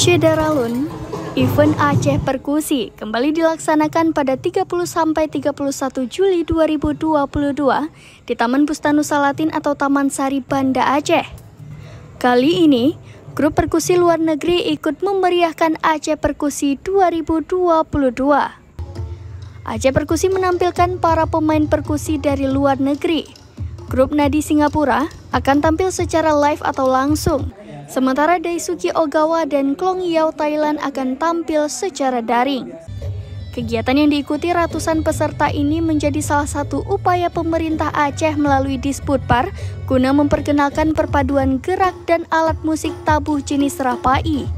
Syedaralun, event Aceh Perkusi kembali dilaksanakan pada 30-31 Juli 2022 di Taman Bustanusa Latin atau Taman Sari Banda Aceh. Kali ini, grup perkusi luar negeri ikut memeriahkan Aceh Perkusi 2022. Aceh Perkusi menampilkan para pemain perkusi dari luar negeri. Grup Nadi Singapura akan tampil secara live atau langsung, sementara Daisuke Ogawa dan Klong Yao Thailand akan tampil secara daring. Kegiatan yang diikuti ratusan peserta ini menjadi salah satu upaya pemerintah Aceh melalui Disputpar guna memperkenalkan perpaduan gerak dan alat musik tabuh jenis rapai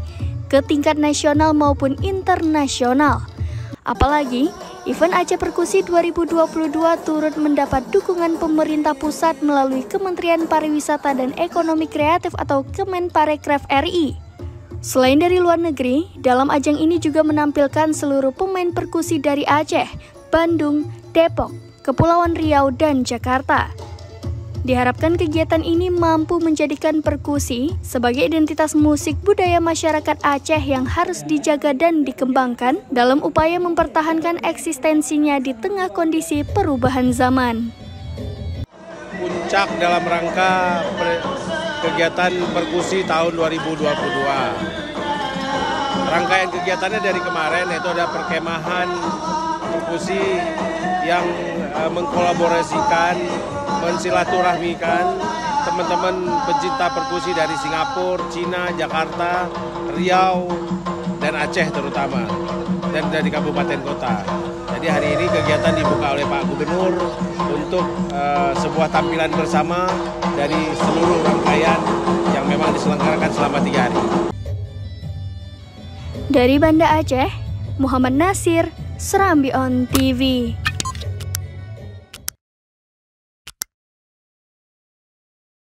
ke tingkat nasional maupun internasional. Apalagi, event Aceh Perkusi 2022 turut mendapat dukungan pemerintah pusat melalui Kementerian Pariwisata dan Ekonomi Kreatif atau Kemenparekraf RI. Selain dari luar negeri, dalam ajang ini juga menampilkan seluruh pemain perkusi dari Aceh, Bandung, Depok, Kepulauan Riau, dan Jakarta. Diharapkan kegiatan ini mampu menjadikan perkusi sebagai identitas musik budaya masyarakat Aceh yang harus dijaga dan dikembangkan dalam upaya mempertahankan eksistensinya di tengah kondisi perubahan zaman. Puncak dalam rangka kegiatan perkusi tahun 2022. Rangkaian kegiatannya dari kemarin yaitu ada perkemahan perkusi yang mengkolaborasikan, mensilaturahmikan teman-teman pencinta perkusi dari Singapura, Cina, Jakarta, Riau, dan Aceh terutama, dan dari kabupaten kota. Jadi hari ini kegiatan dibuka oleh Pak Gubernur untuk sebuah tampilan bersama dari seluruh rangkaian yang memang diselenggarakan selama 3 hari. Dari Banda Aceh, Muhammad Nasir, Serambi On TV.